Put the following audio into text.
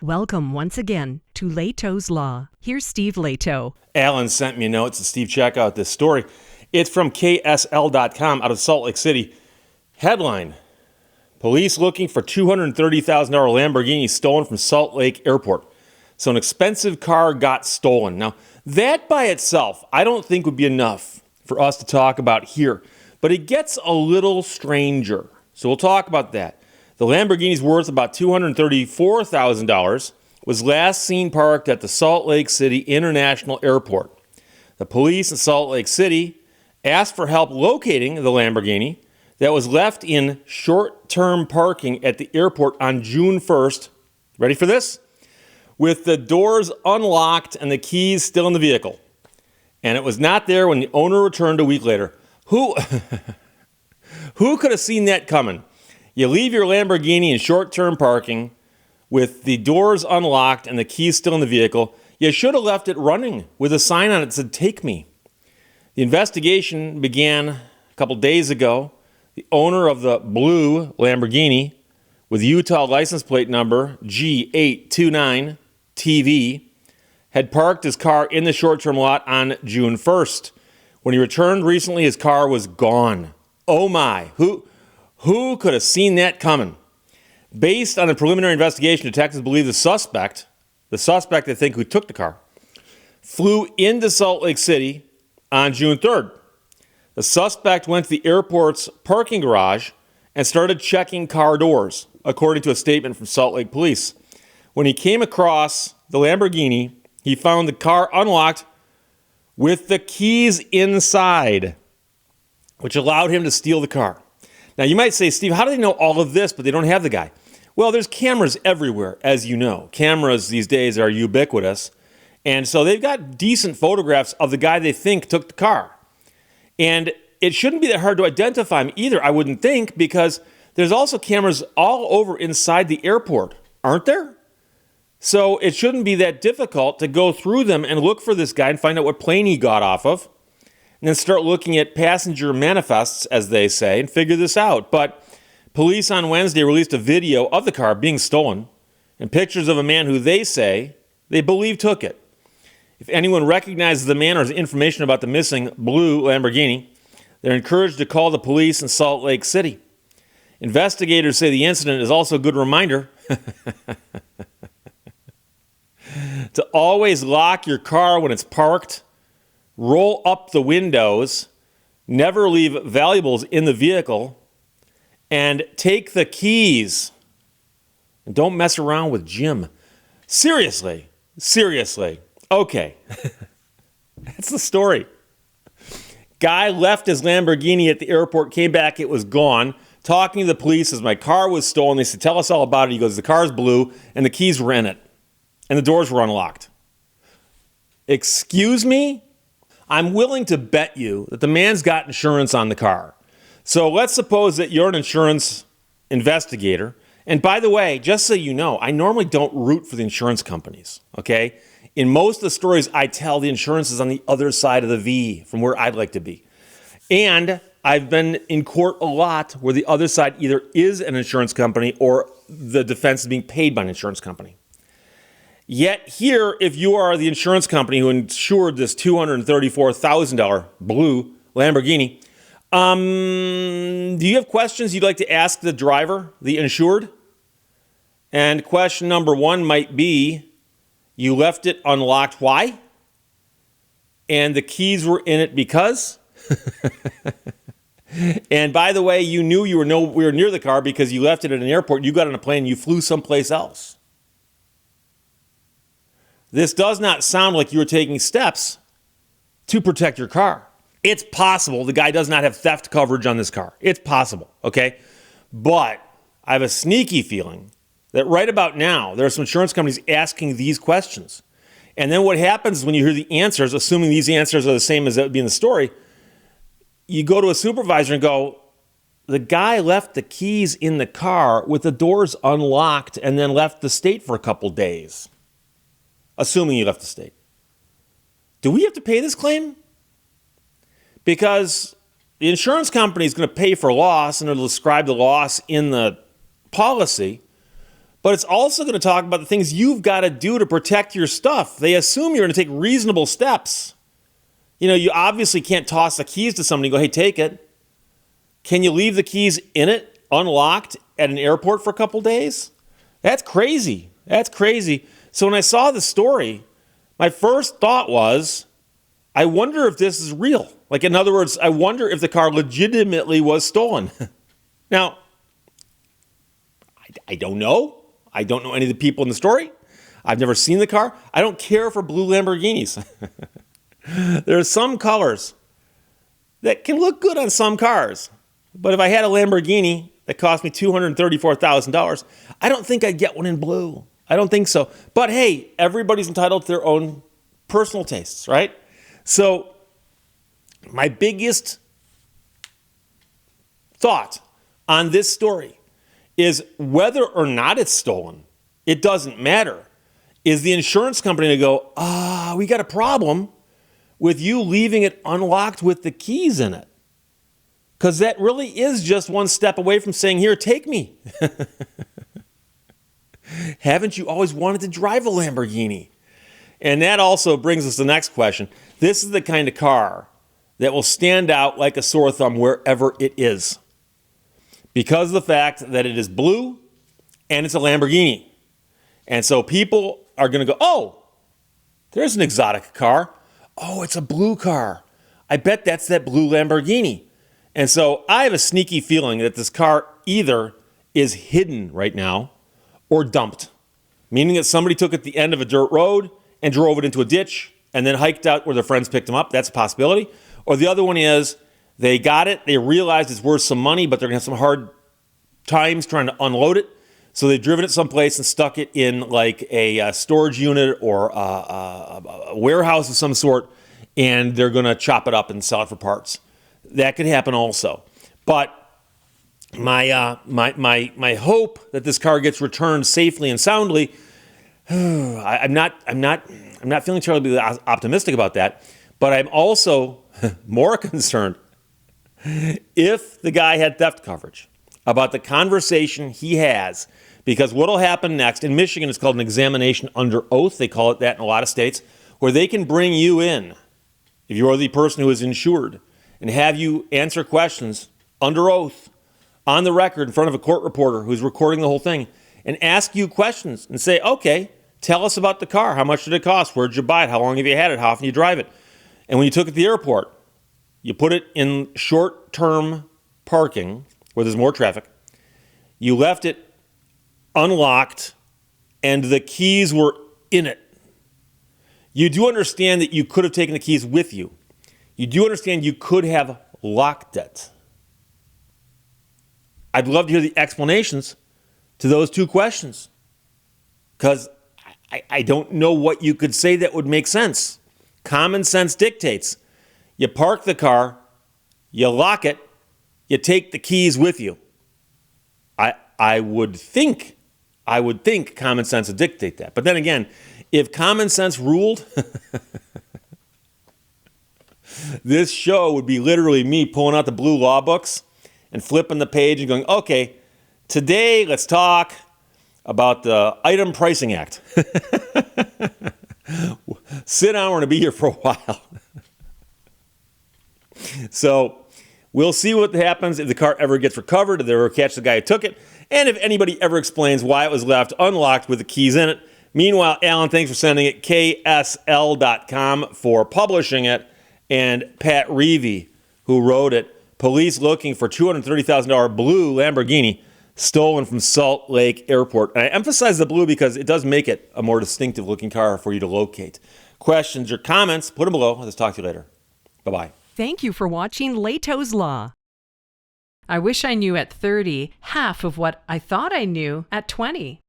Welcome once again to Lehto's Law. Here's Steve Lehto. Alan sent me a note. Steve, check out this story. It's from KSL.com out of Salt Lake City. Headline: Police looking for $230,000 Lamborghini stolen from Salt Lake Airport. So an expensive car got stolen. Now, that by itself, I don't think would be enough for us to talk about here. But it gets a little stranger. So we'll talk about that. The Lamborghini's worth about $234,000, was last seen parked at the Salt Lake City International Airport. The police in Salt Lake City asked for help locating the Lamborghini that was left in short-term parking at the airport on June 1st. Ready for this? With the doors unlocked and the keys still in the vehicle. And it was not there when the owner returned a week later. Who could have seen that coming? You leave your Lamborghini in short-term parking with the doors unlocked and the keys still in the vehicle. You should have left it running with a sign on it that said, "Take me." The investigation began a couple days ago. The owner of the blue Lamborghini with Utah license plate number G829TV had parked his car in the short-term lot on June 1st. When he returned recently, his car was gone. Oh my, who could have seen that coming? Based on a preliminary investigation, detectives believe the suspect they think who took the car, flew into Salt Lake City on June 3rd. The suspect went to the airport's parking garage and started checking car doors, according to a statement from Salt Lake Police. When he came across the Lamborghini, he found the car unlocked with the keys inside, which allowed him to steal the car. Now, you might say, Steve, how do they know all of this, but they don't have the guy? Well, there's cameras everywhere, as you know. Cameras these days are ubiquitous. And so they've got decent photographs of the guy they think took the car. And it shouldn't be that hard to identify him either, I wouldn't think, because there's also cameras all over inside the airport, aren't there? So it shouldn't be that difficult to go through them and look for this guy and find out what plane he got off of. And then start looking at passenger manifests, as they say, and figure this out. But police on Wednesday released a video of the car being stolen and pictures of a man who they say they believe took it. If anyone recognizes the man or has information about the missing blue Lamborghini, they're encouraged to call the police in Salt Lake City. Investigators say the incident is also a good reminder to always lock your car when it's parked. Roll up the windows, never leave valuables in the vehicle, and take the keys. And don't mess around with Jim. Seriously. Okay. That's the story. Guy left his Lamborghini at the airport, came back, it was gone. Talking to the police as my car was stolen. They said, "Tell us all about it." He goes, "The car's blue, and the keys were in it, and the doors were unlocked." Excuse me? I'm willing to bet you that the man's got insurance on the car. So let's suppose that you're an insurance investigator. And by the way, just so you know, I normally don't root for the insurance companies, okay? In most of the stories I tell, the insurance is on the other side of the V from where I'd like to be. And I've been in court a lot where the other side either is an insurance company or the defense is being paid by an insurance company. Yet here, if you are the insurance company who insured this $234,000 blue Lamborghini, do you have questions you'd like to ask the driver, the insured? And question number one might be, you left it unlocked. Why? And the keys were in it because? And by the way, you knew you were nowhere near the car because you left it at an airport. You got on a plane, you flew someplace else. This does not sound like you were taking steps to protect your car. It's possible the guy does not have theft coverage on this car. It's possible, okay? But I have a sneaky feeling that right about now, there are some insurance companies asking these questions. And then what happens when you hear the answers, assuming these answers are the same as that would be in the story, you go to a supervisor and go, the guy left the keys in the car with the doors unlocked and then left the state for a couple days. Assuming you left the state. Do we have to pay this claim? Because the insurance company is going to pay for loss and it'll describe the loss in the policy. but it's also going to talk about the things you've got to do to protect your stuff. They assume you're going to take reasonable steps. You obviously can't toss the keys to somebody and go, hey, take it. Can you leave the keys in it unlocked at an airport for a couple days? That's crazy. That's crazy. So when I saw the story, my first thought was, I wonder if this is real. Like, in other words, I wonder if the car legitimately was stolen. Now, I don't know. I don't know any of the people in the story. I've never seen the car. I don't care for blue Lamborghinis. There are some colors that can look good on some cars. But if I had a Lamborghini that cost me $234,000, I don't think I'd get one in blue. I don't think so. But hey, everybody's entitled to their own personal tastes, right? So my biggest thought on this story is whether or not it's stolen, it doesn't matter. Is the insurance company to go, we got a problem with you leaving it unlocked with the keys in it? Because that really is just one step away from saying, here, take me. Haven't you always wanted to drive a Lamborghini? And that also brings us to the next question. This is the kind of car that will stand out like a sore thumb wherever it is, because of the fact that it is blue and it's a Lamborghini. And so people are going to go, oh, there's an exotic car. Oh, it's a blue car. I bet that's that blue Lamborghini. And so I have a sneaky feeling that this car either is hidden right now or dumped, meaning that somebody took it at the end of a dirt road and drove it into a ditch and then hiked out where their friends picked them up. That's a possibility. Or the other one is they got it, they realized it's worth some money, but they're going to have some hard times trying to unload it. So they've driven it someplace and stuck it in like a storage unit or a warehouse of some sort, and they're going to chop it up and sell it for parts. That could happen also. But my hope that this car gets returned safely and soundly, I'm not feeling terribly optimistic about that. But I'm also more concerned if the guy had theft coverage about the conversation he has, because what will happen next in Michigan is called an examination under oath. They call it that in a lot of states, where they can bring you in if you are the person who is insured and have you answer questions under oath on the record in front of a court reporter who's recording the whole thing and ask you questions and say, okay, tell us about the car. How much did it cost? Where did you buy it? How long have you had it? How often do you drive it? And when you took it to the airport, you put it in short-term parking where there's more traffic. You left it unlocked and the keys were in it. You do understand that you could have taken the keys with you. You do understand you could have locked it. I'd love to hear the explanations to those two questions, because I don't know what you could say that would make sense. Common sense dictates you park the car, you lock it, you take the keys with you. I would think common sense would dictate that. But then again, if common sense ruled, this show would be literally me pulling out the blue law books and flipping the page and going, okay, today let's talk about the Item Pricing Act. Sit down, we're going to be here for a while. So we'll see what happens if the car ever gets recovered, if they ever catch the guy who took it, and if anybody ever explains why it was left unlocked with the keys in it. Meanwhile, Alan, thanks for sending it, KSL.com for publishing it, and Pat Reevy, who wrote it, police looking for $230,000 blue Lamborghini stolen from Salt Lake Airport. And I emphasize the blue because it does make it a more distinctive looking car for you to locate. Questions or comments, put them below. Let's talk to you later. Bye-bye. Thank you for watching Lehto's Law. I wish I knew at 30 half of what I thought I knew at 20.